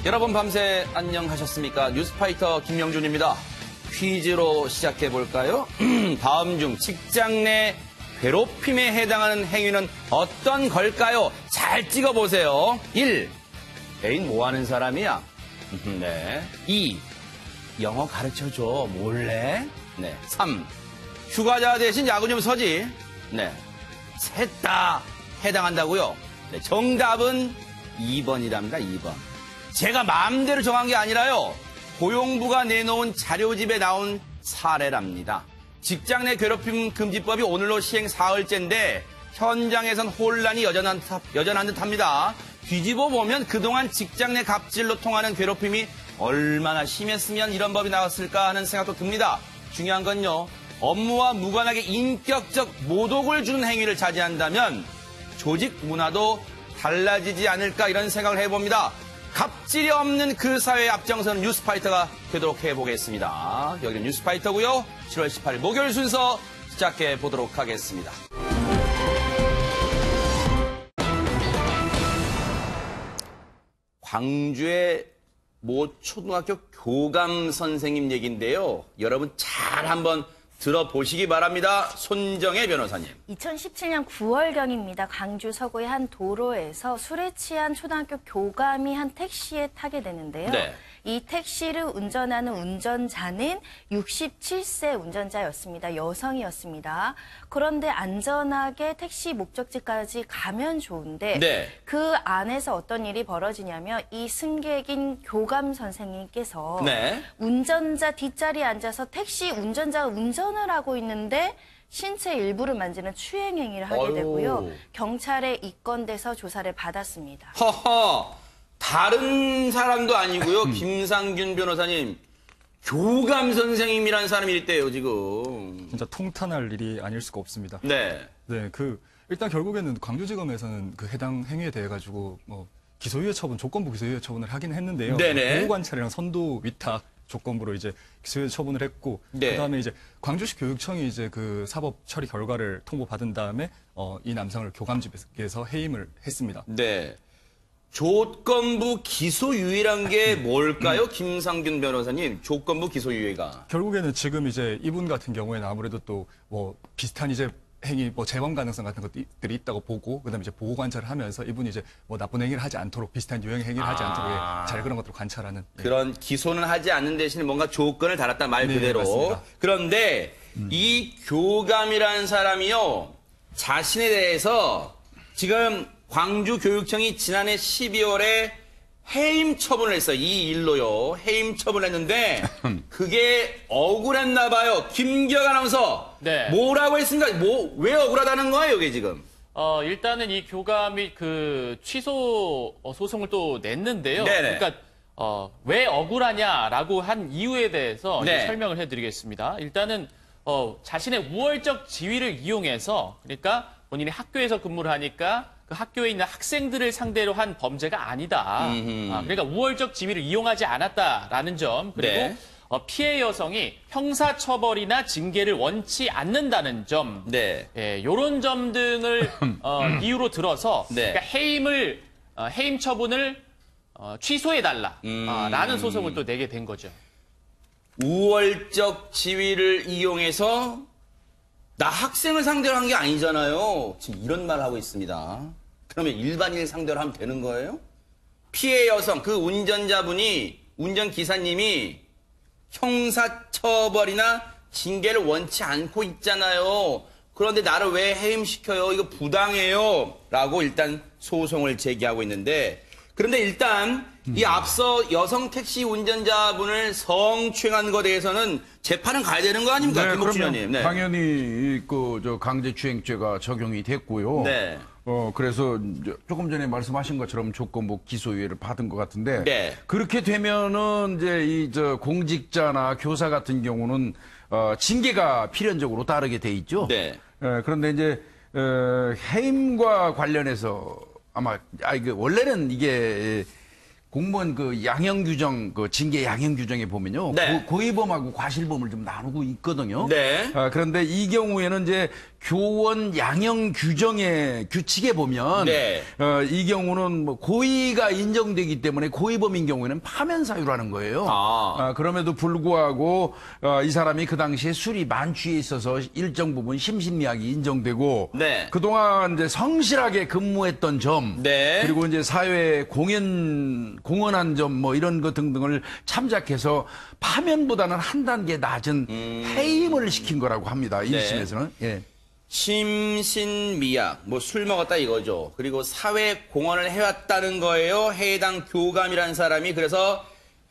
여러분 밤새 안녕하셨습니까? 뉴스파이터 김명준입니다. 퀴즈로 시작해볼까요? 다음 중 직장 내 괴롭힘에 해당하는 행위는 어떤 걸까요? 잘 찍어보세요. 1. 애인 뭐하는 사람이야? 네. 2. 영어 가르쳐줘. 몰래? 네. 3. 휴가자 대신 야구 좀 서지. 네. 셋 다 해당한다고요? 네. 정답은 2번이랍니다. 2번. 제가 마음대로 정한 게 아니라요. 고용부가 내놓은 자료집에 나온 사례랍니다. 직장 내 괴롭힘 금지법이 오늘로 시행 사흘째인데 현장에선 혼란이 여전한 듯합니다. 뒤집어 보면 그동안 직장 내 갑질로 통하는 괴롭힘이 얼마나 심했으면 이런 법이 나왔을까 하는 생각도 듭니다. 중요한 건요. 업무와 무관하게 인격적 모독을 주는 행위를 자제한다면 조직 문화도 달라지지 않을까 이런 생각을 해봅니다. 갑질이 없는 그 사회의 앞장서는 뉴스파이터가 되도록 해보겠습니다. 여기는 뉴스파이터고요. 7월 18일 목요일 순서 시작해 보도록 하겠습니다. 광주의 모 초등학교 교감 선생님 얘기인데요. 여러분 잘 한번 들어보시기 바랍니다. 손정혜 변호사님. 2017년 9월경입니다. 광주 서구의 한 도로에서 술에 취한 초등학교 교감이 한 택시에 타게 되는데요. 네. 이 택시를 운전하는 운전자는 67세 운전자였습니다. 여성이었습니다. 그런데 안전하게 택시 목적지까지 가면 좋은데 네. 그 안에서 어떤 일이 벌어지냐면 이 승객인 교감 선생님께서 네. 운전자 뒷자리에 앉아서 택시 운전자가 운전을 하고 있는데 신체 일부를 만지는 추행 행위를 하게 되고요. 경찰에 입건돼서 조사를 받았습니다. 허허. 다른 사람도 아니고요. 김상균 변호사님. 교감 선생님이라는 사람이 있대요, 지금. 진짜 통탄할 일이 아닐 수가 없습니다. 네. 네, 일단 결국에는 광주지검에서는 그 해당 행위에 대해 가지고 기소유예 처분, 조건부 기소유예 처분을 하긴 했는데요. 네네. 보호관찰이랑 선도 위탁 조건부로 이제 기소유예 처분을 했고, 네. 그다음에 이제 광주시 교육청이 이제 그 사법 처리 결과를 통보받은 다음에 이 남성을 교감집에서 해임을 했습니다. 네. 조건부 기소유예란 게 뭘까요? 김상균 변호사님, 조건부 기소유예가. 결국에는 지금 이제 이분 같은 경우에는 아무래도 또 비슷한 이제 행위, 재범 가능성 같은 것들이 있다고 보고, 그다음에 이제 보호 관찰을 하면서 이분이 이제 나쁜 행위를 하지 않도록, 비슷한 유형의 행위를 하지 않도록 잘 그런 것들을 관찰하는. 그런 기소는 하지 않는 대신에 뭔가 조건을 달았다 말 그대로. 맞습니다. 그런데 이 교감이라는 사람이요, 자신에 대해서 지금 광주교육청이 지난해 12월에 해임 처분을 했어요. 이 일로요. 해임 처분을 했는데 그게 억울했나 봐요. 김기혁 아나운서. 네. 뭐라고 했습니까? 왜 억울하다는 거예요, 이게 지금? 일단은 이 교감이 그 취소 소송을 또 냈는데요. 네네. 그러니까 왜 억울하냐라고 한 이유에 대해서 네. 이제 설명을 해드리겠습니다. 일단은 자신의 우월적 지위를 이용해서, 그러니까 본인이 학교에서 근무를 하니까 그 학교에 있는 학생들을 상대로 한 범죄가 아니다. 그러니까 우월적 지위를 이용하지 않았다라는 점, 그리고 네. 피해 여성이 형사처벌이나 징계를 원치 않는다는 점, 네. 이런 점 등을 이유로 들어서 네. 그러니까 해임 처분을 취소해달라 라는 소송을 또 내게 된 거죠. 우월적 지위를 이용해서 나 학생을 상대로 한 게 아니잖아요. 지금 이런 말을 하고 있습니다. 그러면 일반인을 상대로 하면 되는 거예요? 피해 여성, 그 운전기사님이 형사처벌이나 징계를 원치 않고 있잖아요. 그런데 나를 왜 해임시켜요? 이거 부당해요. 라고 일단 소송을 제기하고 있는데, 그런데 일단 이 앞서 여성 택시 운전자분을 성추행한 것에 대해서는 재판은 가야 되는 거 아닙니까? 네, 김복준 그러면 의원님. 네. 당연히 강제추행죄가 적용이 됐고요. 네. 그래서 조금 전에 말씀하신 것처럼 조건부 기소유예를 받은 것 같은데, 네. 그렇게 되면은 이제 공직자나 교사 같은 경우는 징계가 필연적으로 따르게 돼 있죠. 네. 그런데 이제 해임과 관련해서 아마 원래는 이게 공무원 양형 규정, 징계 양형 규정에 보면요. 네. 고의범하고 과실범을 좀 나누고 있거든요. 네. 그런데 이 경우에는 이제 교원 양형 규정의 규칙에 보면 네. 이 경우는 뭐 고의가 인정되기 때문에 고의범인 경우에는 파면 사유라는 거예요. 그럼에도 불구하고 이 사람이 그 당시에 술이 만취해 있어서 일정 부분 심신미약이 인정되고 네. 그동안 이제 성실하게 근무했던 점 네. 그리고 이제 사회에 공헌한 점 뭐 이런 것 등등을 참작해서 파면보다는 한 단계 낮은 해임을 시킨 거라고 합니다. 1심에서는. 예. 심신미약, 뭐 술 먹었다 이거죠. 그리고 사회 공헌을 해왔다는 거예요. 해당 교감이라는 사람이. 그래서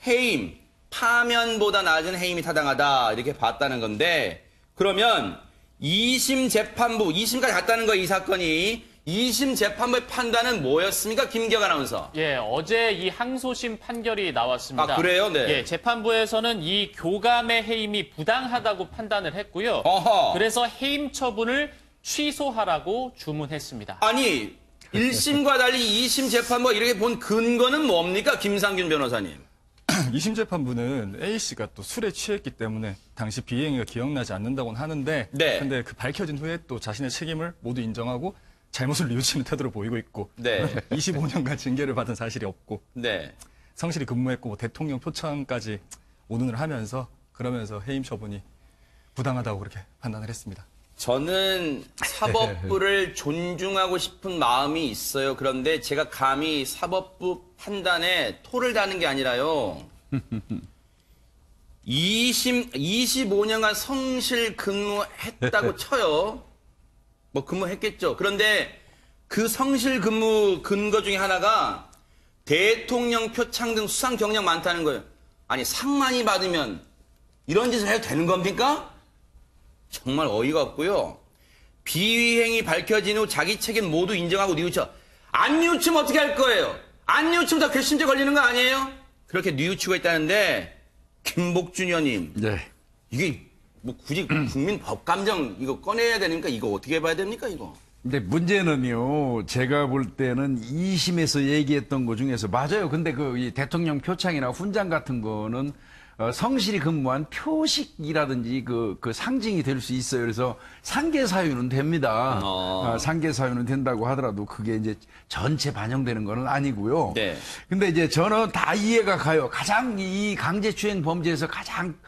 해임, 파면보다 낮은 해임이 타당하다 이렇게 봤다는 건데, 그러면 2심 재판부, 2심까지 갔다는 거예요, 이 사건이. 2심 재판부의 판단은 뭐였습니까, 김기혁 아나운서? 예, 어제 이 항소심 판결이 나왔습니다. 아, 그래요? 네. 예, 재판부에서는 이 교감의 해임이 부당하다고 판단을 했고요. 어허. 그래서 해임 처분을 취소하라고 주문했습니다. 아니, 1심과 달리 2심 재판부가 이렇게 본 근거는 뭡니까, 김상균 변호사님? 2심 재판부는 A씨가 또 술에 취했기 때문에 당시 비행위가 기억나지 않는다고는 하는데 네. 근데 그 밝혀진 후에 또 자신의 책임을 모두 인정하고 잘못을 뉘우치는 태도를 보이고 있고 네. 25년간 징계를 받은 사실이 없고 네. 성실히 근무했고 뭐 대통령 표창까지 온운을 하면서 그러면서 해임 처분이 부당하다고 그렇게 판단을 했습니다. 저는 사법부를 존중하고 싶은 마음이 있어요. 그런데 제가 감히 사법부 판단에 토를 다는 게 아니라요. 25년간 성실 근무했다고 쳐요. 뭐 근무했겠죠. 그런데 그 성실 근무 근거 중에 하나가 대통령 표창 등 수상 경력 많다는 거예요. 아니 상 많이 받으면 이런 짓을 해도 되는 겁니까? 정말 어이가 없고요. 비위행위 밝혀진 후 자기 책임 모두 인정하고 뉘우쳐. 안 뉘우치면 어떻게 할 거예요? 안 뉘우치면 다 괘씸죄 걸리는 거 아니에요? 그렇게 뉘우치고 있다는데 김복준 의원님. 네. 이게 뭐 굳이 국민 법감정 이거 꺼내야 되니까 이거 어떻게 봐야 됩니까 이거? 근데 문제는요, 제가 볼 때는 2심에서 얘기했던 것 중에서 맞아요. 근데 이 대통령 표창이나 훈장 같은 거는 성실히 근무한 표식이라든지 그 상징이 될 수 있어요. 그래서 상계 사유는 됩니다. 상계 사유는 된다고 하더라도 그게 이제 전체 반영되는 건 아니고요. 네. 근데 이제 저는 다 이해가 가요. 가장 이 강제추행 범죄에서 가장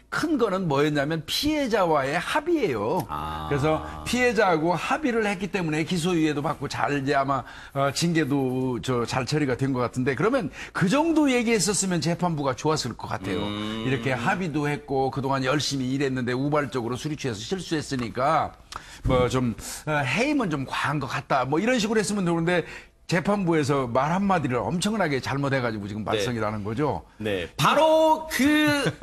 큰 거는 뭐였냐면 피해자와의 합의예요. 그래서 피해자하고 합의를 했기 때문에 기소유예도 받고 잘 이제 아마 징계도 잘 처리가 된 것 같은데 그러면 그 정도 얘기했었으면 재판부가 좋았을 것 같아요. 이렇게 합의도 했고 그동안 열심히 일했는데 우발적으로 술이 취해서 실수했으니까 뭐 좀 해임은 좀 과한 것 같다. 뭐 이런 식으로 했으면 되는데 재판부에서 말 한마디를 엄청나게 잘못해가지고 지금 말썽이라는 거죠. 네. 바로 그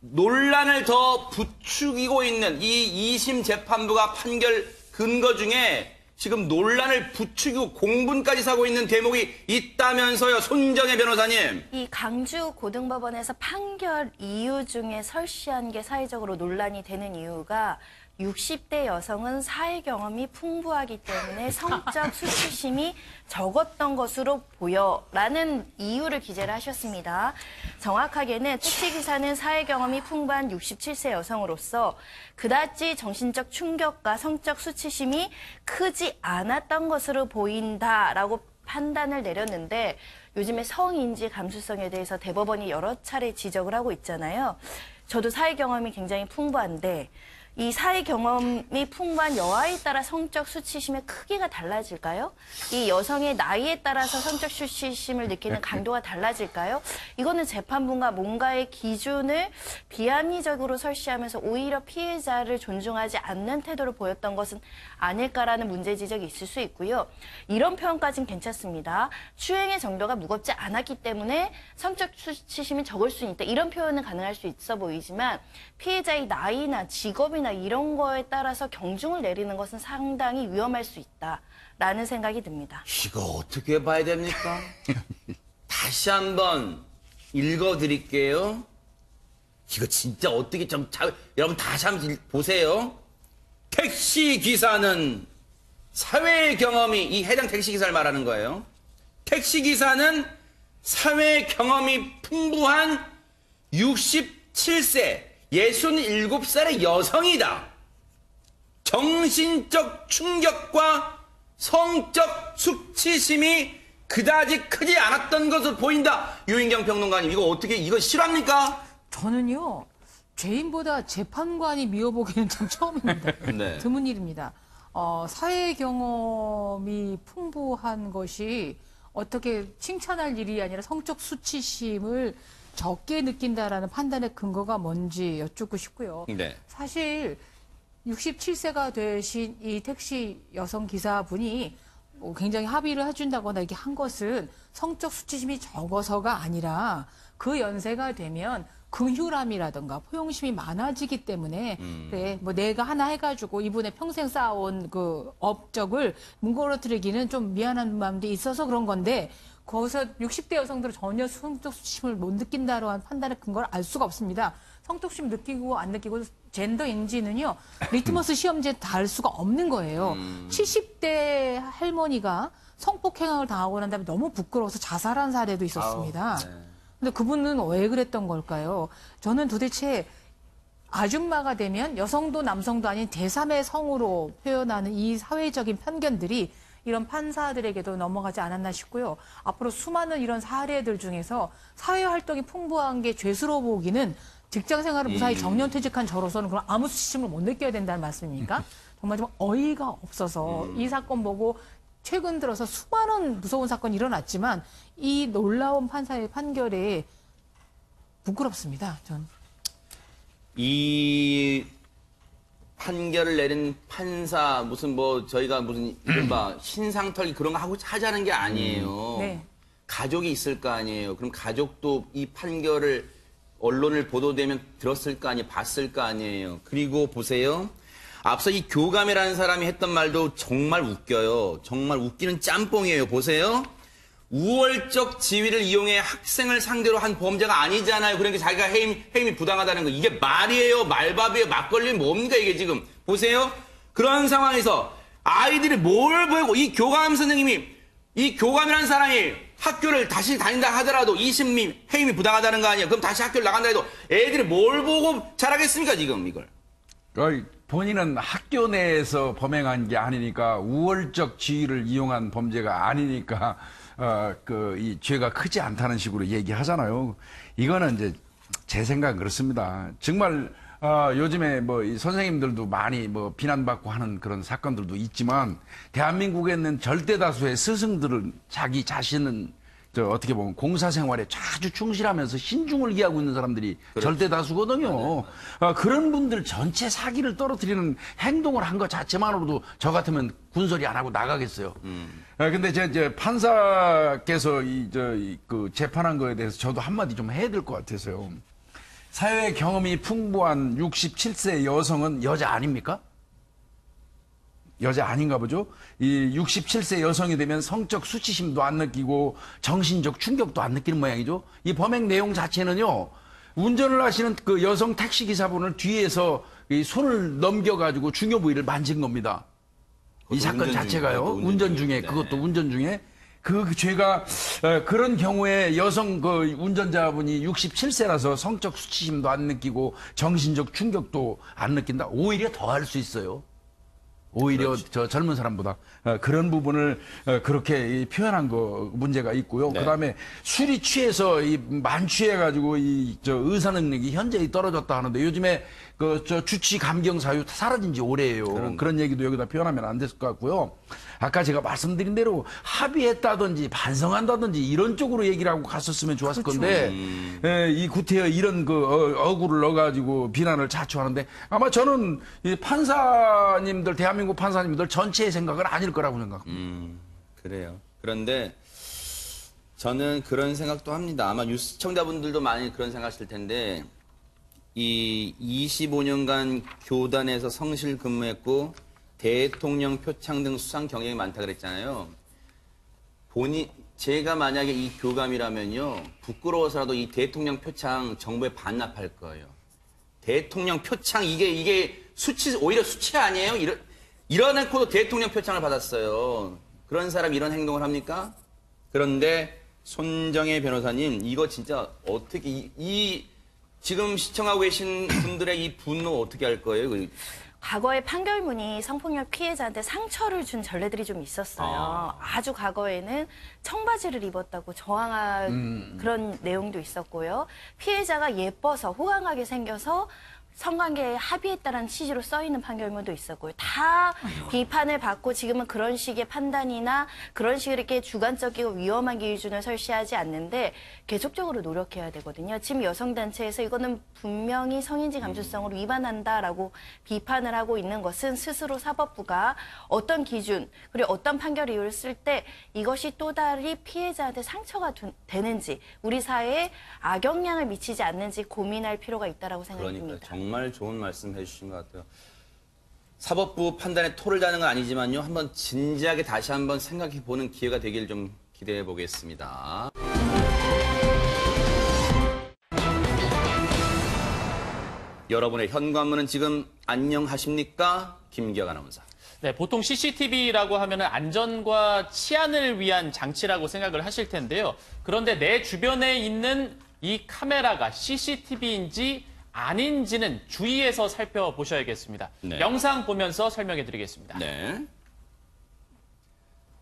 논란을 더 부추기고 있는 이 2심 재판부가 판결 근거 중에 지금 논란을 부추기고 공분까지 사고 있는 대목이 있다면서요, 손정혜 변호사님. 이 강주 고등법원에서 판결 이유 중에 설시한 게 사회적으로 논란이 되는 이유가 60대 여성은 사회 경험이 풍부하기 때문에 성적 수치심이 적었던 것으로 보여라는 이유를 기재를 하셨습니다. 정확하게는 택시기사는 사회 경험이 풍부한 67세 여성으로서 그다지 정신적 충격과 성적 수치심이 크지 않았던 것으로 보인다라고 판단을 내렸는데 요즘에 성인지 감수성에 대해서 대법원이 여러 차례 지적을 하고 있잖아요. 저도 사회 경험이 굉장히 풍부한데 이 사회 경험이 풍부한 여아에 따라 성적 수치심의 크기가 달라질까요? 이 여성의 나이에 따라서 성적 수치심을 느끼는 강도가 달라질까요? 이거는 재판부가 뭔가의 기준을 비합리적으로 설시하면서 오히려 피해자를 존중하지 않는 태도를 보였던 것은 아닐까라는 문제 지적이 있을 수 있고요. 이런 표현까지는 괜찮습니다. 추행의 정도가 무겁지 않았기 때문에 성적 수치심이 적을 수 있다. 이런 표현은 가능할 수 있어 보이지만 피해자의 나이나 직업이나 이런 거에 따라서 경중을 내리는 것은 상당히 위험할 수 있다라는 생각이 듭니다. 이거 어떻게 봐야 됩니까? 다시 한번 읽어드릴게요. 이거 진짜 어떻게 여러분 다시 한번 보세요. 택시 기사는 사회 경험이 이 해당 택시 기사를 말하는 거예요. 택시 기사는 사회 경험이 풍부한 67세 67살의 여성이다. 정신적 충격과 성적 수치심이 그다지 크지 않았던 것으로 보인다. 유인경 평론가님, 이거 실화입니까? 저는요, 죄인보다 재판관이 미워보기는 참 처음입니다. 네. 드문 일입니다. 사회 경험이 풍부한 것이 어떻게 칭찬할 일이 아니라 성적 수치심을 적게 느낀다라는 판단의 근거가 뭔지 여쭙고 싶고요. 네. 사실 67세가 되신 이 택시 여성 기사분이 뭐 굉장히 합의를 해준다거나 이렇게 한 것은 성적 수치심이 적어서가 아니라 그 연세가 되면 긍휼함이라든가 포용심이 많아지기 때문에 그래 뭐 내가 하나 해가지고 이분의 평생 쌓아온 그 업적을 뭉거러뜨리기는 좀 미안한 마음도 있어서 그런 건데 거기서 60대 여성들은 전혀 성적 수치심을 못 느낀다로 한 판단의 근거를 알 수가 없습니다. 성적 수치심 느끼고 안 느끼고 젠더 인지는요 리트머스 시험지에 다 알 수가 없는 거예요. 70대 할머니가 성폭행을 당하고 난 다음에 너무 부끄러워서 자살한 사례도 있었습니다. 근데 그분은 왜 그랬던 걸까요? 저는 도대체 아줌마가 되면 여성도 남성도 아닌 제3의 성으로 표현하는 이 사회적인 편견들이 이런 판사들에게도 넘어가지 않았나 싶고요. 앞으로 수많은 이런 사례들 중에서 사회활동이 풍부한 게 죄수로 보기는 직장 생활을 무사히 정년퇴직한 저로서는 그럼 아무 수치심을 못 느껴야 된다는 말씀입니까? 정말 좀 어이가 없어서 이 사건 보고 최근 들어서 수많은 무서운 사건이 일어났지만 이 놀라운 판사의 판결에 부끄럽습니다. 전. 이 판결을 내린 판사 저희가 무슨 이른바 신상털기 그런 거 하자는 게 아니에요. 네. 가족이 있을 거 아니에요. 그럼 가족도 이 판결을 언론을 보도되면 들었을 거 아니에요. 봤을 거 아니에요. 그리고 보세요. 앞서 이 교감이라는 사람이 했던 말도 정말 웃겨요. 정말 웃기는 짬뽕이에요. 보세요. 우월적 지위를 이용해 학생을 상대로 한 범죄가 아니잖아요. 그러니까 자기가 해임이 부당하다는 거. 이게 말이에요? 말밥이에요? 막걸리는 뭡니까 이게 지금. 보세요. 그런 상황에서 아이들이 뭘 보고 이 교감 선생님이 이 교감이라는 사람이 학교를 다시 다닌다 하더라도 해임이 부당하다는 거 아니에요. 그럼 다시 학교를 나간다 해도 애들이 뭘 보고 자라겠습니까 지금 이걸. 본인은 학교 내에서 범행한 게 아니니까 우월적 지위를 이용한 범죄가 아니니까 이 죄가 크지 않다는 식으로 얘기하잖아요. 이거는 이제 제 생각은 그렇습니다. 정말 요즘에 이 선생님들도 많이 비난받고 하는 그런 사건들도 있지만 대한민국에 있는 절대 다수의 스승들은 자기 자신은 어떻게 보면 공사 생활에 아주 충실하면서 신중을 기하고 있는 사람들이 절대 다수거든요. 그런 분들 전체 사기를 떨어뜨리는 행동을 한 것 자체만으로도 저 같으면 군소리 안 하고 나가겠어요. 근데 이제 판사께서 그 재판한 거에 대해서 저도 한마디 좀 해야 될 것 같아서요. 사회 경험이 풍부한 67세 여성은 여자 아닙니까? 여자 아닌가 보죠? 이 67세 여성이 되면 성적 수치심도 안 느끼고 정신적 충격도 안 느끼는 모양이죠? 이 범행 내용 자체는요, 운전을 하시는 그 여성 택시기사분을 뒤에서 이 손을 넘겨가지고 중요 부위를 만진 겁니다. 이 사건 자체가요, 운전 중에, 그것도 운전 중에. 그 죄가, 그런 경우에 여성 그 운전자분이 67세라서 성적 수치심도 안 느끼고 정신적 충격도 안 느낀다? 오히려 더 할 수 있어요. 오히려 그렇지. 저 젊은 사람보다 그런 부분을 그렇게 표현한 거 문제가 있고요. 네. 그다음에 술이 취해서 만취해가지고 의사 능력이 현저히 떨어졌다 하는데 요즘에 주치 감경 사유 사라진 지 오래예요. 그런 얘기도 여기다 표현하면 안 됐을 것 같고요. 아까 제가 말씀드린 대로 합의했다든지 반성한다든지 이런 쪽으로 얘기를 하고 갔었으면 좋았을 그렇죠. 건데 이 구태여 이런 어구를 넣어가지고 비난을 자초하는데 아마 저는 이 판사님들 대한민국 판사님들 전체의 생각은 아닐 거라고 생각합니다. 그래요. 그런데 저는 그런 생각도 합니다. 아마 시청자분들도 많이 그런 생각하실 텐데 이 25년간 교단에서 성실 근무했고 대통령 표창 등 수상 경력이 많다 그랬잖아요. 제가 만약에 이 교감이라면요, 부끄러워서라도 이 대통령 표창 정부에 반납할 거예요. 대통령 표창 이게 오히려 수치 아니에요? 이뤄놓고도 대통령 표창을 받았어요. 그런 사람이 이런 행동을 합니까? 그런데 손정혜 변호사님, 이거 진짜 어떻게 지금 시청하고 계신 분들의 이 분노 어떻게 할 거예요? 과거에 판결문이 성폭력 피해자한테 상처를 준 전례들이 좀 있었어요. 아주 과거에는 청바지를 입었다고 저항한 그런 내용도 있었고요. 피해자가 예뻐서 호강하게 생겨서 성관계에 합의했다는 취지로 써있는 판결문도 있었고요. 다 비판을 받고 지금은 그런 식의 판단이나 그런 식으로 이렇게 주관적이고 위험한 기준을 설치하지 않는데 계속적으로 노력해야 되거든요. 지금 여성단체에서 이거는 분명히 성인지 감수성으로 위반한다라고 비판을 하고 있는 것은 스스로 사법부가 어떤 기준 그리고 어떤 판결 이유를 쓸 때 이것이 또 다른 피해자한테 상처가 되는지 우리 사회에 악영향을 미치지 않는지 고민할 필요가 있다라고 생각이 듭니다. 정말 좋은 말씀 해주신 것 같아요. 사법부 판단에 토를 다는 건 아니지만요. 한번 진지하게 다시 한번 생각해 보는 기회가 되길 좀 기대해 보겠습니다. 여러분의 현관문은 지금 안녕하십니까? 김기혁 아나운서. 네, 보통 CCTV라고 하면은 안전과 치안을 위한 장치라고 생각을 하실 텐데요. 그런데 내 주변에 있는 이 카메라가 CCTV인지 아닌지는 주의해서 살펴보셔야겠습니다. 네. 영상 보면서 설명해 드리겠습니다. 네.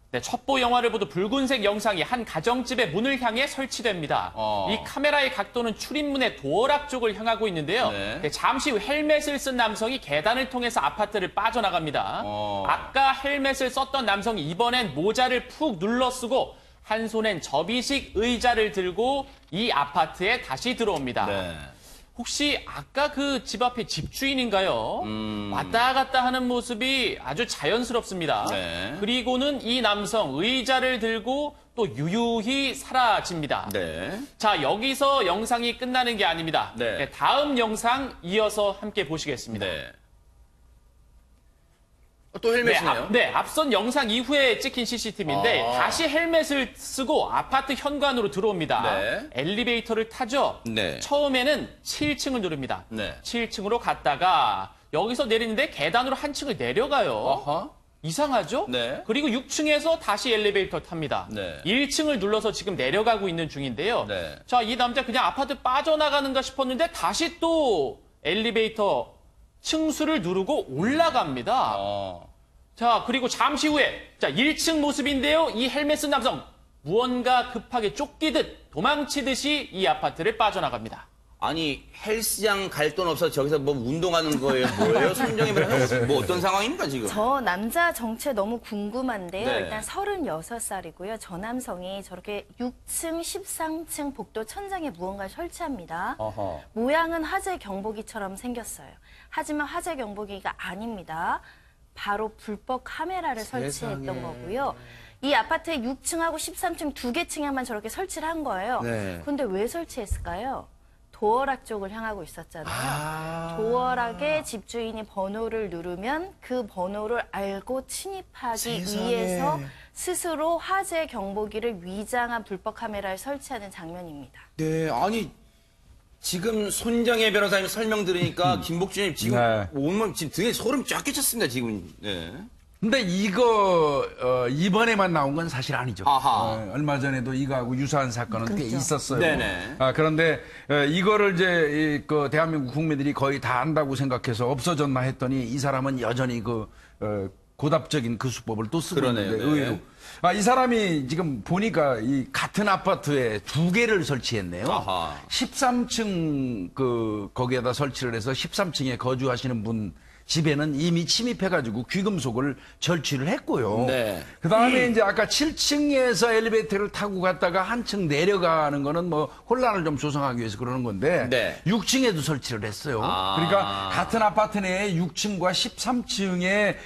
네, 첩보 영화를 보도 붉은색 영상이 한 가정집의 문을 향해 설치됩니다. 이 카메라의 각도는 출입문의 도어락 쪽을 향하고 있는데요. 네. 잠시 후 헬멧을 쓴 남성이 계단을 통해서 아파트를 빠져나갑니다. 아까 헬멧을 썼던 남성이 이번엔 모자를 푹 눌러 쓰고 한 손엔 접이식 의자를 들고 이 아파트에 다시 들어옵니다. 네. 혹시 아까 그 집 앞에 집주인인가요? 왔다 갔다 하는 모습이 아주 자연스럽습니다. 네. 그리고는 이 남성 의자를 들고 또 유유히 사라집니다. 네. 자, 여기서 영상이 끝나는 게 아닙니다. 네. 네, 다음 영상 이어서 함께 보시겠습니다. 네. 또 헬멧이네요. 앞선 영상 이후에 찍힌 CCTV인데 다시 헬멧을 쓰고 아파트 현관으로 들어옵니다. 네. 엘리베이터를 타죠. 네. 처음에는 7층을 누릅니다. 네. 7층으로 갔다가 여기서 내리는데 계단으로 한 층을 내려가요. 어허. 이상하죠? 네. 그리고 6층에서 다시 엘리베이터 탑니다. 네. 1층을 눌러서 지금 내려가고 있는 중인데요. 네. 자, 이 남자 그냥 아파트 빠져나가는가 싶었는데 다시 또 엘리베이터 층수를 누르고 올라갑니다. 자, 그리고 잠시 후에, 자, 1층 모습인데요. 이 헬멧 쓴 남성, 무언가 급하게 쫓기듯 도망치듯이 이 아파트를 빠져나갑니다. 아니 헬스장 갈 돈 없어서 저기서 뭐 운동하는 거예요? 뭐예요? 손정이면 뭐 어떤 상황입니까 지금? 저 남자 정체 너무 궁금한데요. 네. 일단 36살이고요. 저 남성이 저렇게 6층, 13층 복도 천장에 무언가를 설치합니다. 어허. 모양은 화재 경보기처럼 생겼어요. 하지만 화재 경보기가 아닙니다. 바로 불법 카메라를 설치했던 거고요. 이 아파트의 6층하고 13층 두 개 층에만 저렇게 설치를 한 거예요. 네. 그런데 왜 설치했을까요? 도어락 쪽을 향하고 있었잖아요. 도어락에 집주인이 번호를 누르면 그 번호를 알고 침입하기 위해서 스스로 화재 경보기를 위장한 불법 카메라를 설치하는 장면입니다. 네, 아니 지금 손정혜 변호사님 설명 들으니까 김복준님 지금 네. 오늘 지금 등에 소름 쫙 끼쳤습니다 지금. 네. 근데 이거 이번에만 나온 건 사실 아니죠. 아하. 얼마 전에도 이거하고 유사한 사건은 꽤 있었어요. 네네. 그런데 이거를 이제 그 대한민국 국민들이 거의 다 안다고 생각해서 없어졌나 했더니 이 사람은 여전히 그 고답적인 그 수법을 또 쓰고 그러네요. 있는데 네. 의외로. 이 사람이 지금 보니까 이 같은 아파트에 두 개를 설치했네요. 아하. 13층 거기에다 설치를 해서 13층에 거주하시는 분 집에는 이미 침입해가지고 귀금속을 절취를 했고요. 네. 그 다음에 이제 아까 7층에서 엘리베이터를 타고 갔다가 한 층 내려가는 거는 뭐 혼란을 좀 조성하기 위해서 그러는 건데 네. 6층에도 설치를 했어요. 그러니까 같은 아파트 내에 6층과 13층에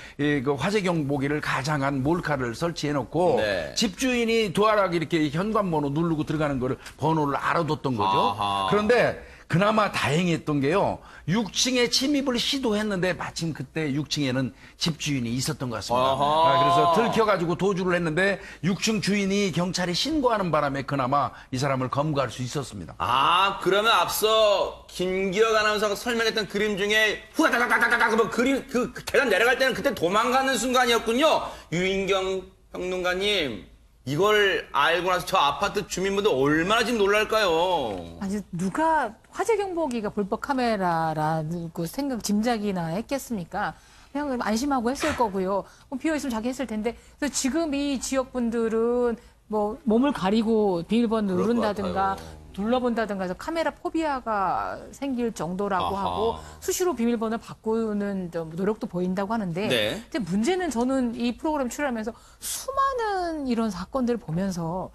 그 화재 경보기를 가장한 몰카를 설치해 놓고 네. 집주인이 도어락 이렇게 현관번호 누르고 들어가는 거를 번호를 알아뒀던 거죠. 아하. 그런데 그나마 다행했던 게요. 6층에 침입을 시도했는데 마침 그때 6층에는 집주인이 있었던 것 같습니다. 그래서 들켜가지고 도주를 했는데 6층 주인이 경찰에 신고하는 바람에 그나마 이 사람을 검거할 수 있었습니다. 아 그러면 앞서 김기혁 아나운서가 설명했던 그림 중에 후다다다다다다 뭐 그림 그 계단 내려갈 때는 그때 도망가는 순간이었군요. 유인경 평론가님 이걸 알고 나서 저 아파트 주민분들 얼마나 지금 놀랄까요? 아니 누가 화재 경보기가 불법 카메라라고 짐작이나 했겠습니까? 그냥 안심하고 했을 거고요. 뭐 비어 있으면 자기 했을 텐데. 그래서 지금 이 지역 분들은 뭐 몸을 가리고 비밀번호 그럴 것 누른다든가 같아요. 둘러본다든가 해서 카메라 포비아가 생길 정도라고 아하. 하고 수시로 비밀번호를 바꾸는 좀 노력도 보인다고 하는데 네. 근데 문제는 저는 이 프로그램 출연하면서 수많은 이런 사건들을 보면서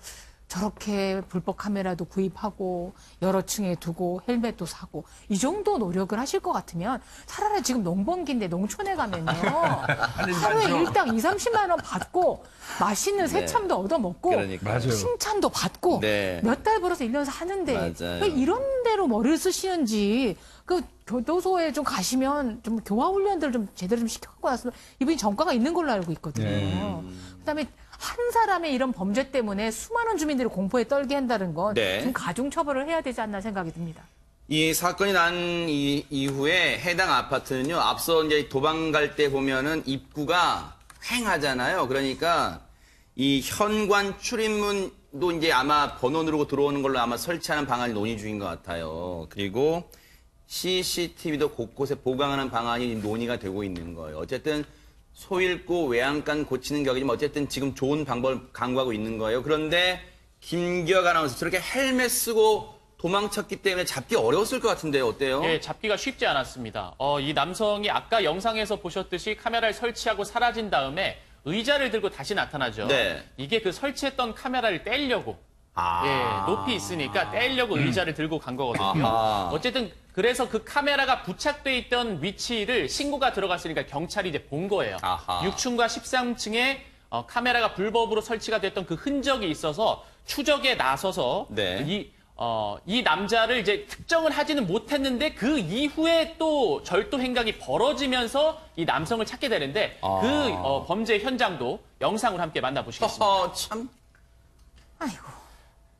저렇게 불법 카메라도 구입하고 여러 층에 두고 헬멧도 사고 이 정도 노력을 하실 것 같으면 차라리 지금 농번기인데 농촌에 가면요 하루에 일당 2, 30만 원 받고 맛있는 새참도 얻어먹고 그러니까. 맞아요. 칭찬도 받고 네. 몇 달 벌어서 1년 사는데 맞아요. 왜 이런 데로 머리를 쓰시는지 그 교도소에 좀 가시면 좀 교화 훈련들 좀 제대로 좀 시켜갖고 나서 이분이 전과가 있는 걸로 알고 있거든요. 그다음에 한 사람의 이런 범죄 때문에 수많은 주민들이 공포에 떨게 한다는 건 네. 좀 가중 처벌을 해야 되지 않나 생각이 듭니다. 이 사건이 난 이후에 해당 아파트는요, 앞서 이제 도망갈 때 보면은 입구가 횡하잖아요. 그러니까 이 현관 출입문도 이제 아마 번호 누르고 들어오는 걸로 아마 설치하는 방안이 논의 중인 것 같아요. 그리고 CCTV도 곳곳에 보강하는 방안이 논의가 되고 있는 거예요. 어쨌든 소잃고 외양간 고치는 격이지만 어쨌든 지금 좋은 방법을 강구하고 있는 거예요. 그런데 김기혁 아나운서 저렇게 헬멧 쓰고 도망쳤기 때문에 잡기 어려웠을 것 같은데요. 어때요? 예, 잡기가 쉽지 않았습니다. 이 남성이 아까 영상에서 보셨듯이 카메라를 설치하고 사라진 다음에 의자를 들고 다시 나타나죠. 네. 이게 그 설치했던 카메라를 떼려고 아. 예, 높이 있으니까 떼려고 의자를 들고 간 거거든요. 아하. 어쨌든 그래서 그 카메라가 부착돼 있던 위치를 신고가 들어갔으니까 경찰이 이제 본 거예요. 아하. 6층과 13층에 카메라가 불법으로 설치가 됐던 그 흔적이 있어서 추적에 나서서 네. 이 남자를 이제 특정을 하지는 못했는데 그 이후에 또 절도 행각이 벌어지면서 이 남성을 찾게 되는데 그 범죄 현장도 영상으로 함께 만나보시겠습니다. 참. 아이고.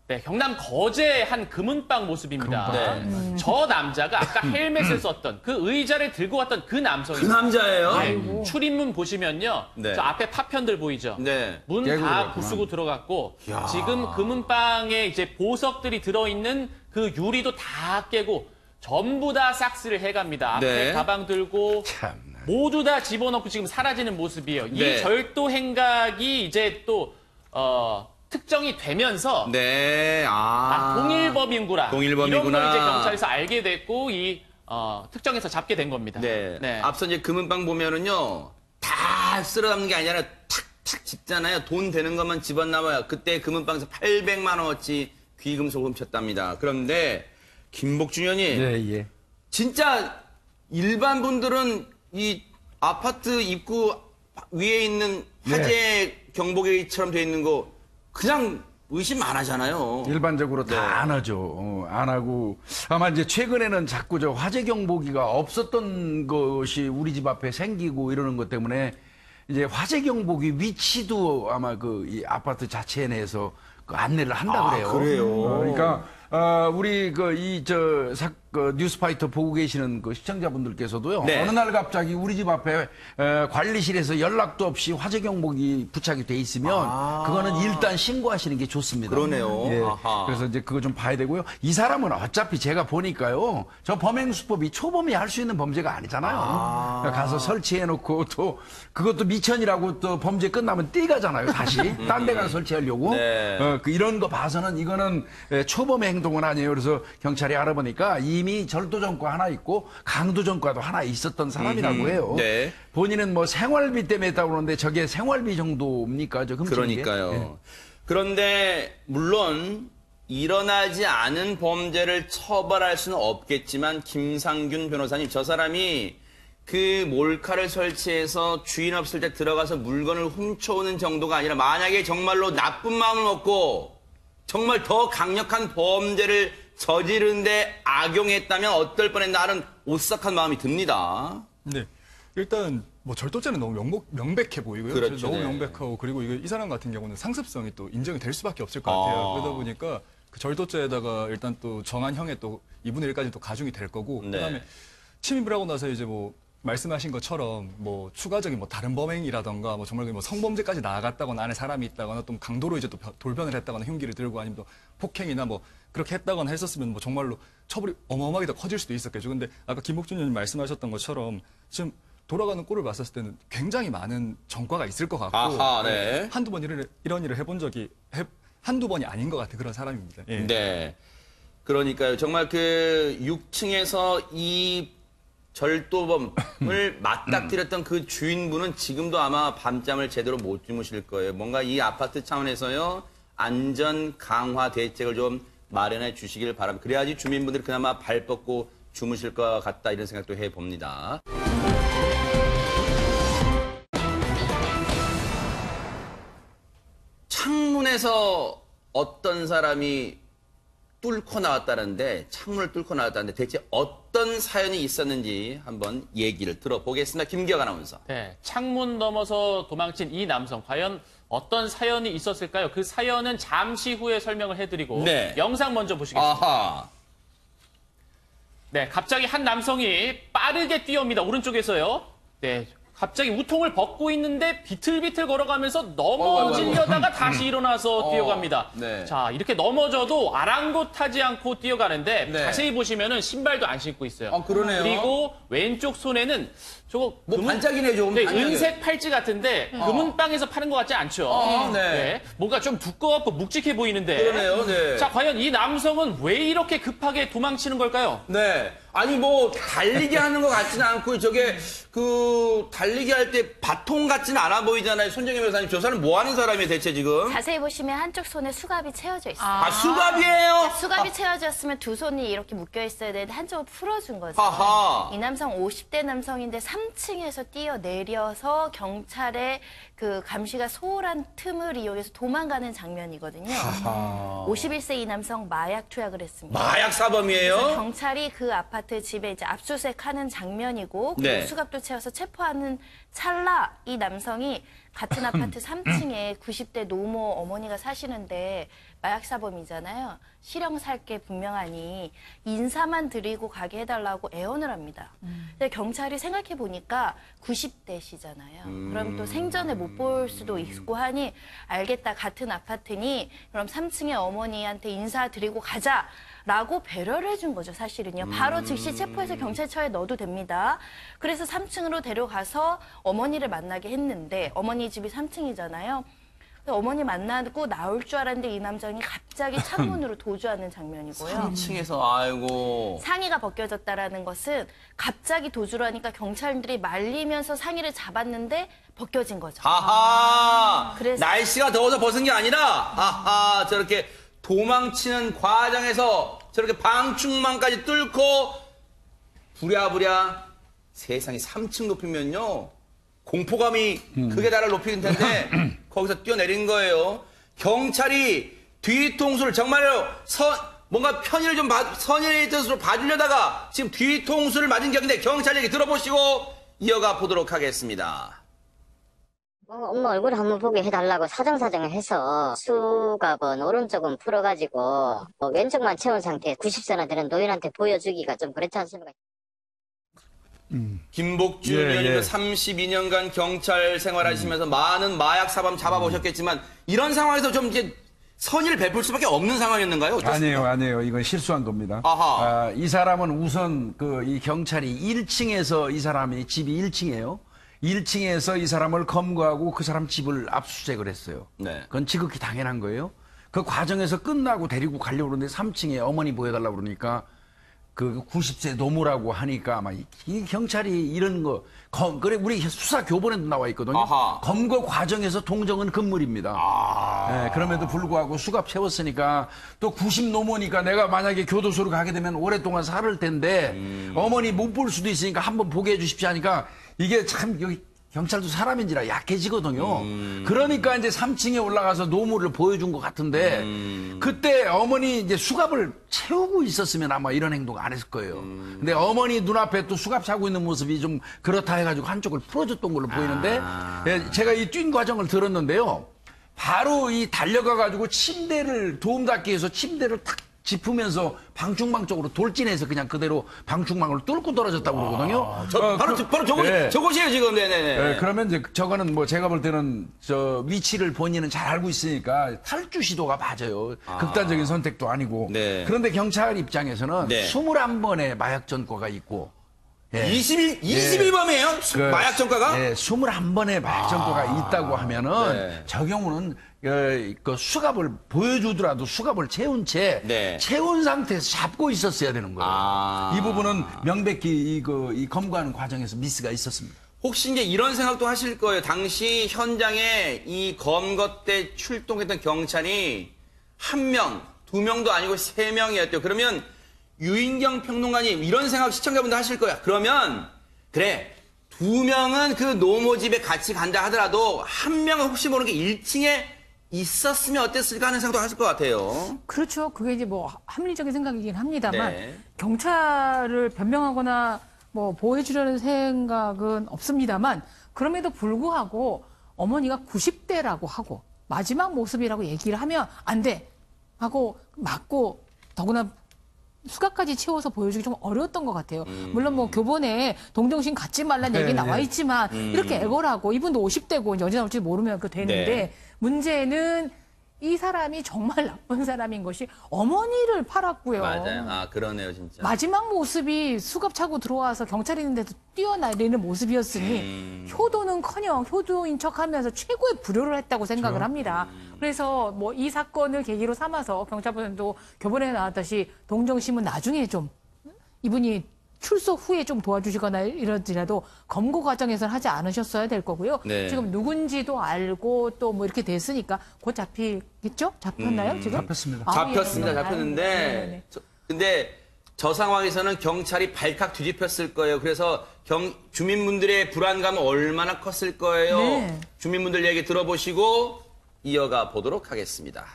네, 경남 거제 한 금은방 모습입니다. 네. 저 남자가 아까 헬멧을 썼던 그 의자를 들고 왔던 그 남성이 그 남자예요? 네, 출입문 보시면요. 네. 저 앞에 파편들 보이죠? 네. 문 깨고 다 들어갔구나. 부수고 들어갔고 야. 지금 금은방에 이제 보석들이 들어있는 그 유리도 다 깨고 전부 다 싹쓸이를 해갑니다. 앞에 네. 가방 들고 참. 모두 다 집어넣고 지금 사라지는 모습이에요. 네. 이 절도 행각이 이제 또 특정이 되면서 네. 동일범인구나. 동일범이구나. 이런 걸 이제 경찰에서 알게 됐고 특정해서 잡게 된 겁니다. 네. 앞서 이제 금은방 보면은요, 다 쓸어 담는 게 아니라 탁탁 집잖아요. 돈 되는 것만 집어넣어요. 그때 금은방에서 800만 원어치 귀금속 훔쳤답니다. 그런데 김복준 의원이 예, 예. 진짜 일반 분들은 이 아파트 입구 위에 있는 화재 경보기처럼 돼 있는 거 그냥 의심 안 하잖아요. 일반적으로 네. 다 안 하죠. 안 하고 아마 이제 최근에는 자꾸 저 화재 경보기가 없었던 것이 우리 집 앞에 생기고 이러는 것 때문에 이제 화재 경보기 위치도 아마 그 이 아파트 자체 내에서 그 안내를 한다 그래요. 그래요? 그러니까 우리 그 뉴스파이터 보고 계시는 그 시청자분들께서도요. 네. 어느 날 갑자기 우리 집 앞에 관리실에서 연락도 없이 화재 경보기 부착이 돼 있으면 그거는 일단 신고하시는 게 좋습니다. 그러네요. 예. 아하. 그래서 이제 그거 좀 봐야 되고요. 이 사람은 어차피 제가 보니까요. 저 범행 수법이 초범이 할 수 있는 범죄가 아니잖아요. 그러니까 가서 설치해 놓고 또 그것도 미천이라고 또 범죄 끝나면 뛰가잖아요. 다시 딴 데 가서 설치하려고. 네. 이런 거 봐서는 이거는 초범의 행동은 아니에요. 그래서 경찰이 알아보니까 이미 절도 전과 하나 있고 강도 전과도 하나 있었던 사람이라고 해요. 네. 본인은 뭐 생활비 때문에 했다고 그러는데 저게 생활비 정도입니까? 저 훔친 게? 그러니까요. 예. 그런데 물론 일어나지 않은 범죄를 처벌할 수는 없겠지만 김상균 변호사님, 저 사람이 그 몰카를 설치해서 주인 없을 때 들어가서 물건을 훔쳐오는 정도가 아니라 만약에 정말로 나쁜 마음을 먹고 정말 더 강력한 범죄를 저지르는데 악용했다면 어떨 뻔했나 하는 오싹한 마음이 듭니다. 네. 일단 뭐 절도죄는 너무 명백해 보이고요. 그렇죠, 너무 네. 명백하고 그리고 이 사람 같은 경우는 상습성이 또 인정이 될 수밖에 없을 것 같아요. 그러다 보니까 그 절도죄에다가 일단 또 정한 형의 또 2분의 1까지 또 가중이 될 거고 네. 그다음에 침입을 하고 나서 이제 뭐 말씀하신 것처럼 뭐 추가적인 뭐 다른 범행이라던가 뭐 정말 뭐 성범죄까지 나아갔다거나 안에 사람이 있다거나 또 강도로 이제 또 돌변을 했다거나 흉기를 들고 아니면 또 폭행이나 뭐 그렇게 했다거나 했었으면 뭐 정말로 처벌이 어마어마하게 더 커질 수도 있었겠죠. 근데 아까 김복준 의원님 말씀하셨던 것처럼 지금 돌아가는 꼴을 봤었을 때는 굉장히 많은 전과가 있을 것 같고 아하, 네. 한두 번 이런 일을 해본 적이 한두 번이 아닌 것 같은 그런 사람입니다. 예. 네. 그러니까요. 정말 그 6층에서 이 절도범을 맞닥뜨렸던 그 주인분은 지금도 아마 밤잠을 제대로 못 주무실 거예요. 뭔가 이 아파트 차원에서요. 안전 강화 대책을 좀 마련해 주시길 바랍니다. 그래야지 주민분들이 그나마 발 뻗고 주무실 것 같다 이런 생각도 해봅니다. 창문에서 어떤 사람이 뚫고 나왔다는데 창문을 뚫고 나왔다는데 대체 어떤 사연이 있었는지 한번 얘기를 들어보겠습니다. 김기혁 아나운서. 네, 창문 넘어서 도망친 이 남성 과연 어떤 사연이 있었을까요? 그 사연은 잠시 후에 설명을 해드리고 네. 영상 먼저 보시겠습니다. 아하. 네, 갑자기 한 남성이 빠르게 뛰어옵니다. 오른쪽에서요. 네, 갑자기 우통을 벗고 있는데 비틀비틀 걸어가면서 넘어지려다가 다시 일어나서 뛰어갑니다. 네. 자, 이렇게 넘어져도 아랑곳하지 않고 뛰어가는데 네. 자세히 보시면은 신발도 안 신고 있어요. 아, 그러네요. 그리고 왼쪽 손에는 저거 뭐 반짝이네 좀. 네, 반짝이네. 은색 팔찌 같은데 금은방에서 파는 것 같지 않죠? 네. 뭔가 좀 두꺼웠고 묵직해 보이는데. 그러네요. 네. 자, 과연 이 남성은 왜 이렇게 급하게 도망치는 걸까요? 네. 아니 뭐 달리기 하는 것 같지는 않고 저게 그 달리기 할 때 바통 같지는 않아 보이잖아요. 손정혜 변호사님. 저 사람 뭐 하는 사람이에요 대체 지금? 자세히 보시면 한쪽 손에 수갑이 채워져 있어요. 아, 수갑이에요? 수갑이 채워졌으면 두 손이 이렇게 묶여 있어야 되는데 한쪽을 풀어준 거죠. 하하. 이 남성 50대 남성인데 3층에서 뛰어내려서 경찰의 그 감시가 소홀한 틈을 이용해서 도망가는 장면이거든요. 51세 이 남성 마약 투약을 했습니다. 마약 사범이에요? 경찰이 그 아파트 집에 이제 압수수색하는 장면이고 그리고 네. 수갑도 채워서 체포하는 찰나 이 남성이 같은 아파트 3층에 90대 노모 어머니가 사시는데 마약 사범이잖아요. 실형 살 게 분명하니 인사만 드리고 가게 해달라고 애원을 합니다. 근데 경찰이 생각해 보니까 90대시잖아요. 그럼 또 생전에 못 볼 수도 있고 하니 알겠다 같은 아파트니 그럼 3층에 어머니한테 인사드리고 가자. 라고 배려를 해준 거죠, 사실은요. 바로 즉시 체포해서 경찰차에 넣어도 됩니다. 그래서 3층으로 데려가서 어머니를 만나게 했는데 어머니 집이 3층이잖아요. 어머니 만나고 나올 줄 알았는데 이 남성이 갑자기 창문으로 도주하는 장면이고요. 3층에서 아이고. 상의가 벗겨졌다라는 것은 갑자기 도주를 하니까 경찰들이 말리면서 상의를 잡았는데 벗겨진 거죠. 하하. 그래서- 날씨가 더워서 벗은 게 아니라 하하 저렇게 도망치는 과정에서 저렇게 방충망까지 뚫고 부랴부랴 세상이 3층 높이면요 공포감이 극에 달할 높이는 텐데 거기서 뛰어내린 거예요. 경찰이 뒤통수를 정말로 뭔가 편의를 좀 선의의 뜻으로 봐주려다가 지금 뒤통수를 맞은 격인데 경찰 얘기 들어보시고 이어가 보도록 하겠습니다. 엄마 얼굴 한번 보게 해달라고 사정사정을 해서 수갑은 오른쪽은 풀어가지고 왼쪽만 채운 상태에 90세나 되는 노인한테 보여주기가 좀 그렇지 않습니까? 김복준 예, 의원님도 예. 32년간 경찰 생활하시면서 많은 마약 사범 잡아보셨겠지만 이런 상황에서 좀 이제 선의를 베풀 수밖에 없는 상황이었는가요? 어떻습니까? 아니에요. 이건 실수한 겁니다. 아하. 이 사람은 우선 이 경찰이 1층에서 이 사람이 집이 1층이에요. 1층에서 이 사람을 검거하고 그 사람 집을 압수수색을 했어요. 네. 그건 지극히 당연한 거예요. 그 과정에서 끝나고 데리고 가려고 그러는데 3층에 어머니 보여달라고 그러니까 그 90세 노무라고 하니까 아마 이 경찰이 이런 거 그래 우리 수사 교본에도 나와 있거든요. 아하. 검거 과정에서 동정은 금물입니다. 네, 그럼에도 불구하고 수갑 채웠으니까 또 90 노모니까 내가 만약에 교도소로 가게 되면 오랫동안 살을 텐데 어머니 못 볼 수도 있으니까 한번 보게 해주십시오 하니까 이게 참 여기 경찰도 사람인지라 약해지거든요. 그러니까 이제 3층에 올라가서 노무를 보여준 것 같은데 그때 어머니 이제 수갑을 채우고 있었으면 아마 이런 행동 안 했을 거예요. 근데 어머니 눈앞에 또 수갑 차고 있는 모습이 좀 그렇다 해가지고 한쪽을 풀어줬던 걸로 보이는데 예, 제가 이 뛴 과정을 들었는데요. 바로 이 달려가가지고 침대를 도움닫기 위해서 침대를 탁 짚으면서 방충망 쪽으로 돌진해서 그냥 그대로 방충망을 뚫고 떨어졌다고 그러거든요. 저곳이에요, 지금. 네네네. 네, 그러면 이제 저거는 뭐 제가 볼 때는 저 위치를 본인은 잘 알고 있으니까 탈주 시도가 맞아요. 극단적인 선택도 아니고. 네. 그런데 경찰 입장에서는 네. 21번의 마약 전과가 있고. 예. 21범이에요? 그, 마약 전과가? 예, 21번의 마약 전과가 있다고 하면은 네. 저 경우는 그 수갑을 보여주더라도 수갑을 채운 채 네. 채운 상태에서 잡고 있었어야 되는 거예요. 이 부분은 명백히 이 검거하는 과정에서 미스가 있었습니다. 혹시 이제 이런 생각도 하실 거예요. 당시 현장에 이 검거 때 출동했던 경찰이 1명, 2명도 아니고 3명이었대요. 그러면 유인경 평론가님 이런 생각 시청자분들 하실 거야. 그러면 그래 2명은 그 노모집에 같이 간다 하더라도 1명은 혹시 모르는 게 1층에 있었으면 어땠을까 하는 생각도 하실 것 같아요. 그렇죠. 그게 이제 뭐 합리적인 생각이긴 합니다만 네. 경찰을 변명하거나 뭐 보호해주려는 생각은 없습니다만 그럼에도 불구하고 어머니가 90대라고 하고 마지막 모습이라고 얘기를 하면 안 돼 하고 맞고 더구나 수갑까지 채워서 보여주기 좀 어려웠던 것 같아요. 물론 뭐 교본에 동정심 갖지 말란 얘기 나와 있지만 이렇게 애걸하고 이분도 50대고 언제 나올지 모르면 그 되는데 네. 문제는 이 사람이 정말 나쁜 사람인 것이 어머니를 팔았고요. 맞아요. 아, 그러네요, 진짜. 마지막 모습이 수갑 차고 들어와서 경찰 있는데도 뛰어내리는 모습이었으니 효도는커녕 효도인 척하면서 최고의 불효를 했다고 생각을 합니다. 그래서 뭐 이 사건을 계기로 삼아서 경찰분도 교본에 나왔듯이 동정심은 나중에 좀 이분이 출소 후에 좀 도와주시거나 이러더라도 검거 과정에서는 하지 않으셨어야 될 거고요. 네. 지금 누군지도 알고 또 뭐 이렇게 됐으니까 곧 잡히겠죠? 잡혔나요 지금? 잡혔습니다. 잡혔습니다. 예. 잡혔는데 네네네. 근데 저 상황에서는 경찰이 발칵 뒤집혔을 거예요. 그래서 주민분들의 불안감은 얼마나 컸을 거예요. 네. 주민분들 얘기 들어보시고 이어가 보도록 하겠습니다.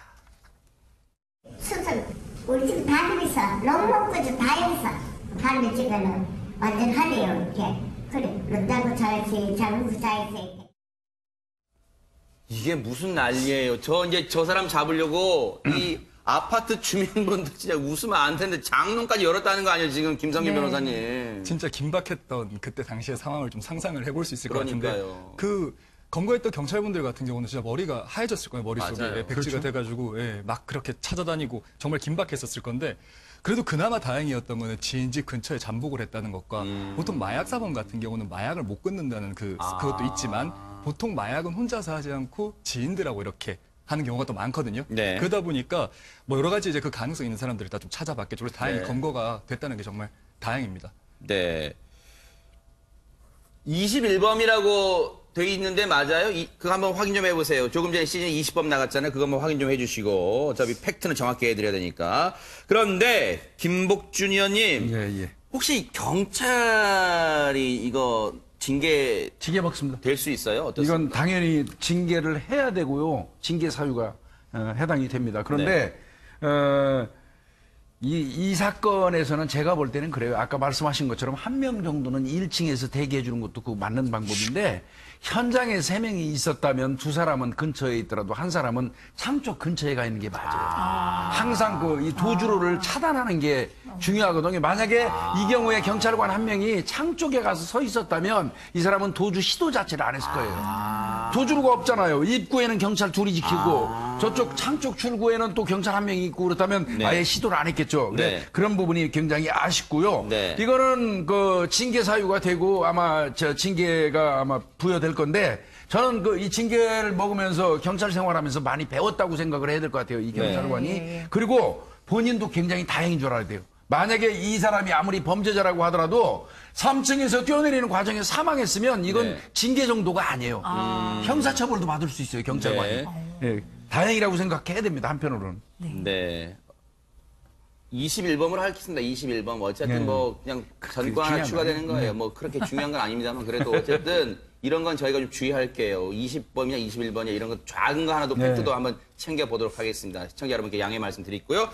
수술 우리 집 다니면서 롱목까지 다 해서 다니면 찍어는 완전 하네요 이렇게 그래 런다고 잘했지 잘못 잘했지 이게 무슨 난리예요. 저 사람 잡으려고 이 아파트 주민분들 진짜 웃으면 안 되는데 장롱까지 열었다는 거 아니에요, 지금 김성길 네. 변호사님. 진짜 긴박했던 그때 당시의 상황을 좀 상상을 해볼 수 있을 것 같은데 그러니까요. 그 검거했던 경찰분들 같은 경우는 진짜 머리가 하얘졌을 거예요. 머릿속에 맞아요. 백지가 돼가지고 막 그렇게 찾아다니고 정말 긴박했었을 건데 그래도 그나마 다행이었던 거는 지인집 근처에 잠복을 했다는 것과 보통 마약 사범 같은 경우는 마약을 못 끊는다는 그것도 있지만 보통 마약은 혼자서 하지 않고 지인들하고 이렇게 하는 경우가 또 많거든요. 네. 그러다 보니까 뭐 여러 가지 이제 그 가능성 있는 사람들을 다 좀 찾아봤겠죠. 그래서 다행히 네. 검거가 됐다는 게 정말 다행입니다. 네. 21범이라고 돼 있는데 맞아요? 그거 한번 확인 좀 해보세요. 조금 전에 시즌 20범 나갔잖아요. 그거 한번 확인 좀 해주시고 어차피 팩트는 정확히 해드려야 되니까. 그런데 김복준 의원님 예. 혹시 경찰이 이거 징계 징계 먹습니다. 될 수 있어요? 어떻습니까? 이건 당연히 징계를 해야 되고요. 징계 사유가 해당이 됩니다. 그런데 이 사건에서는 제가 볼 때는 그래요. 아까 말씀하신 것처럼 1명 정도는 1층에서 대기해 주는 것도 그 맞는 방법인데 현장에 3명이 있었다면 2사람은 근처에 있더라도 1사람은 창 쪽 근처에 가 있는 게 맞아요. 항상 이 도주로를 차단하는 게 중요하거든요. 만약에 이 경우에 경찰관 1명이 창 쪽에 가서 서 있었다면 이 사람은 도주 시도 자체를 안 했을 거예요. 도주로가 없잖아요. 입구에는 경찰 2이 지키고 저쪽 창 쪽 출구에는 또 경찰 1명이 있고 그렇다면 네. 아예 시도를 안 했겠죠. 네. 그런 부분이 굉장히 아쉽고요. 네. 이거는 그 징계 사유가 되고 아마 징계가 아마 부여될 건데 저는 이 징계를 먹으면서 경찰 생활하면서 많이 배웠다고 생각을 해야 될 것 같아요. 이 경찰관이. 네. 그리고 본인도 굉장히 다행인 줄 알아야 돼요. 만약에 이 사람이 아무리 범죄자라고 하더라도 3층에서 뛰어내리는 과정에서 사망했으면 이건 네. 징계 정도가 아니에요. 형사처벌도 받을 수 있어요, 경찰관이. 네. 예, 다행이라고 생각해야 됩니다, 한편으로는. 네. 21범으로 하겠습니다. 21범. 어쨌든 네. 뭐 그냥 전과 하나 중요한 추가되는 거 거예요. 뭐 그렇게 중요한 건 아닙니다만 그래도 어쨌든 이런 건 저희가 좀 주의할게요. 20범이냐 21범이냐 이런 거 작은 거 하나도 네. 팩트도 한번 챙겨보도록 하겠습니다. 시청자 여러분께 양해 말씀드리고요.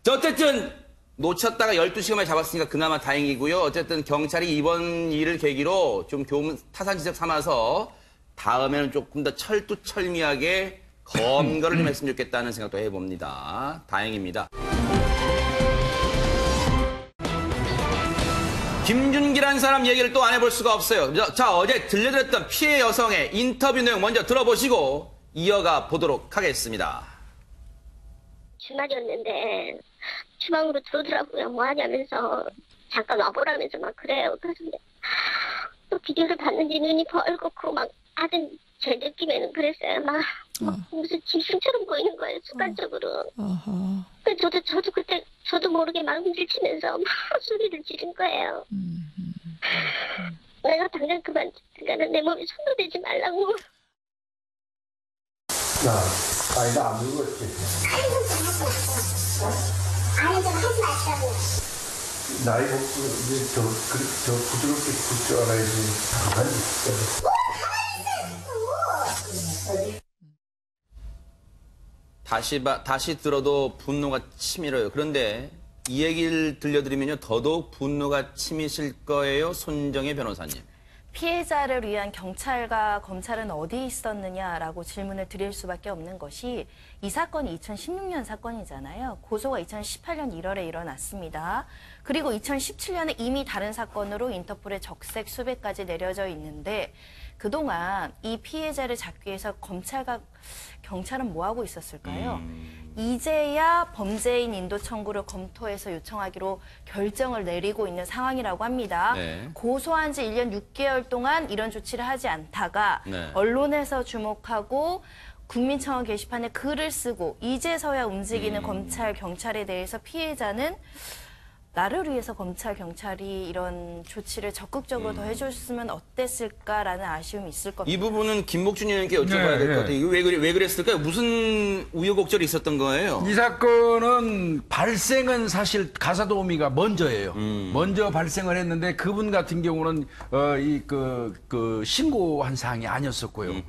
자, 어쨌든 놓쳤다가 12시간 만에 잡았으니까 그나마 다행이고요. 어쨌든 경찰이 이번 일을 계기로 좀 교훈 타산지적 삼아서 다음에는 조금 더 철두철미하게 검거를 좀 했으면 좋겠다는 생각도 해봅니다. 다행입니다. 김준기라는 사람 얘기를 또 안 해볼 수가 없어요. 자, 어제 들려드렸던 피해 여성의 인터뷰 내용 먼저 들어보시고 이어가 보도록 하겠습니다. 주말이었는데 주방으로 들어오더라고요. 뭐 하냐면서 잠깐 와보라면서 막 그래요. 그래서 또 비디오를 봤는지 눈이 벌겋고 막 하여튼 제 느낌에는 그랬어요. 막 무슨 짐승처럼 보이는 거예요. 순간적으로. 그래서 저도 그때 저도 모르게 막 흔들치면서 막 소리를 지른 거예요. 내가 당장 그러니까 내 몸에 손도 대지 말라고. 아니 나 안 물었지. 아니 좀 하지 말자고. 나이 먹고 이제 저 부드럽게 굴 줄 알아야지. 다시 들어도 분노가 치밀어요. 그런데 이 얘기를 들려드리면요, 더더욱 분노가 치미실 거예요, 손정혜 변호사님. 피해자를 위한 경찰과 검찰은 어디 있었느냐라고 질문을 드릴 수밖에 없는 것이 이 사건이 2016년 사건이잖아요. 고소가 2018년 1월에 일어났습니다. 그리고 2017년에 이미 다른 사건으로 인터폴의 적색 수배까지 내려져 있는데 그동안 이 피해자를 잡기 위해서 검찰과 경찰은 뭐 하고 있었을까요? 이제야 범죄인 인도 청구를 검토해서 요청하기로 결정을 내리고 있는 상황이라고 합니다. 네. 고소한 지 1년 6개월 동안 이런 조치를 하지 않다가 네. 언론에서 주목하고 국민청원 게시판에 글을 쓰고 이제서야 움직이는 검찰, 경찰에 대해서 피해자는 나를 위해서 검찰, 경찰이 이런 조치를 적극적으로 더 해줬으면 어땠을까라는 아쉬움이 있을 겁니다. 이 부분은 김복준 의원님께 여쭤봐야 될 것 같아요. 이거 왜 그랬을까요? 무슨 우여곡절이 있었던 거예요? 이 사건은 발생은 사실 가사도우미가 먼저예요. 먼저 발생을 했는데 그분 같은 경우는 신고한 사항이 아니었었고요.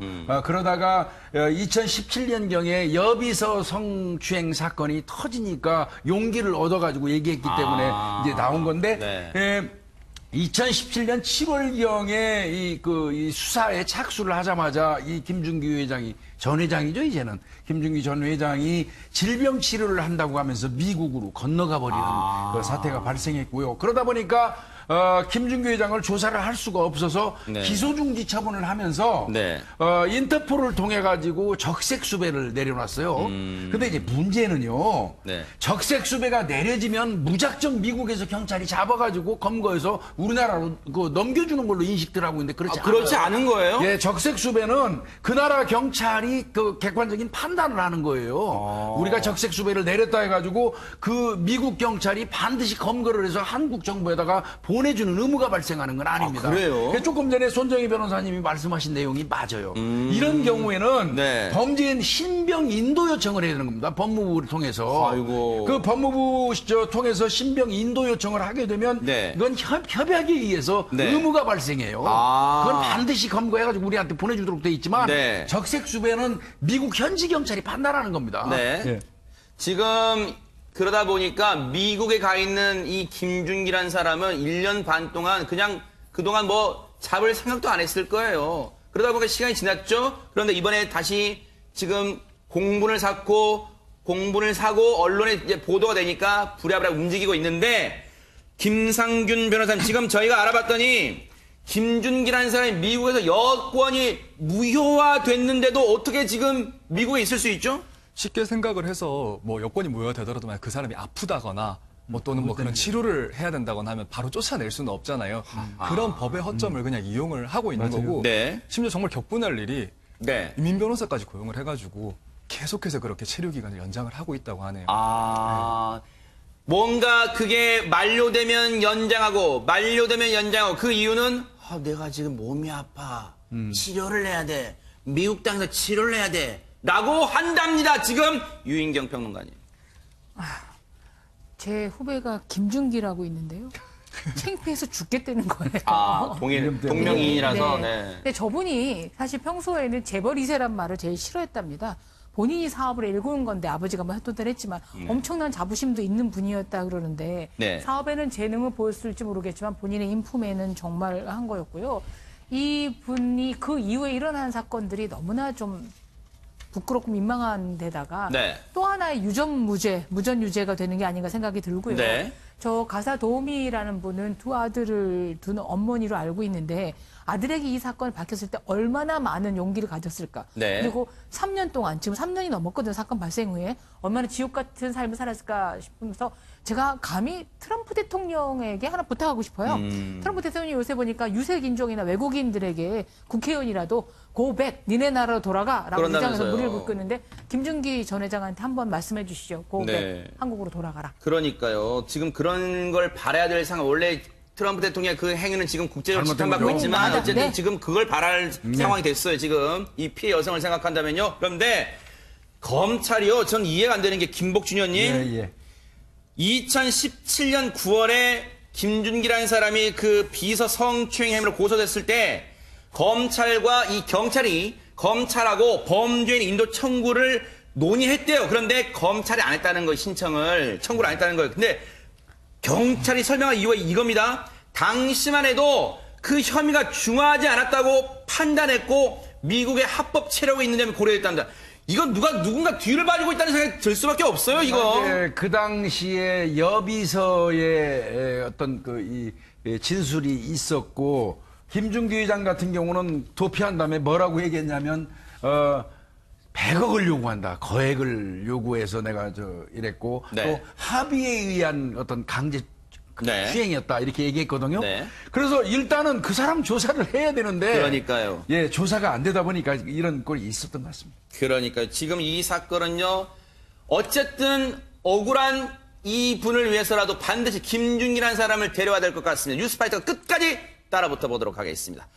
그러다가 2017년경에 여비서 성추행 사건이 터지니까 용기를 얻어가지고 얘기했기 때문에 이제 나온 건데. 네. 2017년 7월경에 이 수사에 착수를 하자마자 이 김준규 회장이 전 회장이죠, 이제는. 김준규 전 회장이 질병 치료를 한다고 하면서 미국으로 건너가 버리는 그 사태가 발생했고요. 그러다 보니까 김준규 회장을 조사를 할 수가 없어서 네. 기소중지 처분을 하면서 네. 인터폴을 통해 가지고 적색 수배를 내려놨어요. 근데 이제 문제는요. 네. 적색 수배가 내려지면 무작정 미국에서 경찰이 잡아가지고 검거해서 우리나라로 넘겨주는 걸로 인식들 하고 있는데 그렇지 않은 거예요? 예, 적색 수배는 그 나라 경찰이 그 객관적인 판단을 하는 거예요. 우리가 적색 수배를 내렸다 해가지고 그 미국 경찰이 반드시 검거를 해서 한국 정부에다가 보내주는 의무가 발생하는 건 아닙니다. 그래요? 조금 전에 손정희 변호사님이 말씀하신 내용이 맞아요. 이런 경우에는 네. 범죄인 신병 인도 요청을 해야 되는 겁니다. 법무부를 통해서. 아이고. 그 법무부 통해서 신병 인도 요청을 하게 되면 네. 이건 협약에 의해서 네. 의무가 발생해요. 그건 반드시 검거해가지고 우리한테 보내주도록 돼 있지만 네. 적색 수배는 미국 현지 경찰이 판단하는 겁니다. 네. 예. 지금 그러다 보니까 미국에 가 있는 이 김준기라는 사람은 1년 반 동안 그냥 그동안 뭐 잡을 생각도 안 했을 거예요. 그러다 보니까 시간이 지났죠. 그런데 이번에 다시 지금 공분을 사고 언론에 이제 보도가 되니까 부랴부랴 움직이고 있는데 김상균 변호사님, 지금 저희가 알아봤더니 김준기라는 사람이 미국에서 여권이 무효화됐는데도 어떻게 지금 미국에 있을 수 있죠? 쉽게 생각을 해서 뭐 여권이 무효되더라도 만약 그 사람이 아프다거나 뭐 또는 뭐 그런 치료를 해야 된다거나 하면 바로 쫓아낼 수는 없잖아요. 그런 법의 허점을 그냥 이용을 하고 있는 거고 네. 심지어 정말 격분할 일이 네. 이민 변호사까지 고용을 해가지고 계속해서 그렇게 치료 기간을 연장을 하고 있다고 하네요. 뭔가 그게 만료되면 연장하고 그 이유는 내가 지금 몸이 아파. 치료를 해야 돼. 미국 땅에서 치료를 해야 돼. 라고 한답니다. 지금 유인경 평론가님. 제 후배가 김준기라고 있는데요. 창피해서 죽겠다는 거예요. 동명이인이라서. 네. 근데 저분이 사실 평소에는 재벌 2세란 말을 제일 싫어했답니다. 본인이 사업을 일구는 건데 아버지가 뭐 했던 했지만 엄청난 자부심도 있는 분이었다 그러는데 네. 사업에는 재능을 보였을지 모르겠지만 본인의 인품에는 정말 한 거였고요. 이분이 그 이후에 일어난 사건들이 너무나 좀 부끄럽고 민망한 데다가 네. 또 하나의 무전 유죄가 되는 게 아닌가 생각이 들고요. 네. 저 가사 도우미라는 분은 두 아들을 두는 어머니로 알고 있는데 아들에게 이 사건을 밝혔을 때 얼마나 많은 용기를 가졌을까. 네. 그리고 3년 동안, 지금 3년이 넘었거든요. 사건 발생 후에. 얼마나 지옥 같은 삶을 살았을까 싶으면서 제가 감히 트럼프 대통령에게 하나 부탁하고 싶어요. 트럼프 대통령이 요새 보니까 유색인종이나 외국인들에게 국회의원이라도 고백, 니네 나라로 돌아가라고 그런다면서요. 주장해서 무리를 긋는데 김준기 전 회장한테 한번 말씀해 주시죠. 고백, 네. 한국으로 돌아가라. 그러니까요. 지금 그런 걸 바라야 될 상황. 원래 트럼프 대통령의 그 행위는 지금 국제적으로 잘못된 지탄받고 거죠. 있지만 맞아. 어쨌든 네. 지금 그걸 바랄 상황이 됐어요. 지금 이 피해 여성을 생각한다면요. 그런데 검찰이요. 전 이해가 안 되는 게 김복준 의원님. 예, 예. 2017년 9월에 김준기라는 사람이 그 비서 성추행 혐의로 고소됐을 때 검찰과 이 경찰이 검찰하고 범죄인 인도 청구를 논의했대요. 그런데 검찰이 안 했다는 거 신청을 청구를 안 했다는 거예요. 근데 경찰이 설명한 이유가 이겁니다. 당시만 해도 그 혐의가 중하지 않았다고 판단했고 미국의 합법 체력이 있는 점이 고려됐답니다. 이건 누군가 뒤를 봐주고 있다는 생각이 들 수밖에 없어요, 이거. 그 당시에 여비서의 어떤 이 진술이 있었고 김준기 의장 같은 경우는 도피한 다음에 뭐라고 얘기했냐면 100억을 요구한다. 거액을 요구해서 내가 이랬고 네. 또 합의에 의한 어떤 강제 네. 추행이었다 이렇게 얘기했거든요. 네. 그래서 일단은 그 사람 조사를 해야 되는데 그러니까요. 예, 조사가 안 되다 보니까 이런 꼴이 있었던 것 같습니다. 그러니까 지금 이 사건은요. 어쨌든 억울한 이 분을 위해서라도 반드시 김준기라는 사람을 데려와야 될 것 같습니다. 뉴스파이터가 끝까지 따라붙어 보도록 하겠습니다.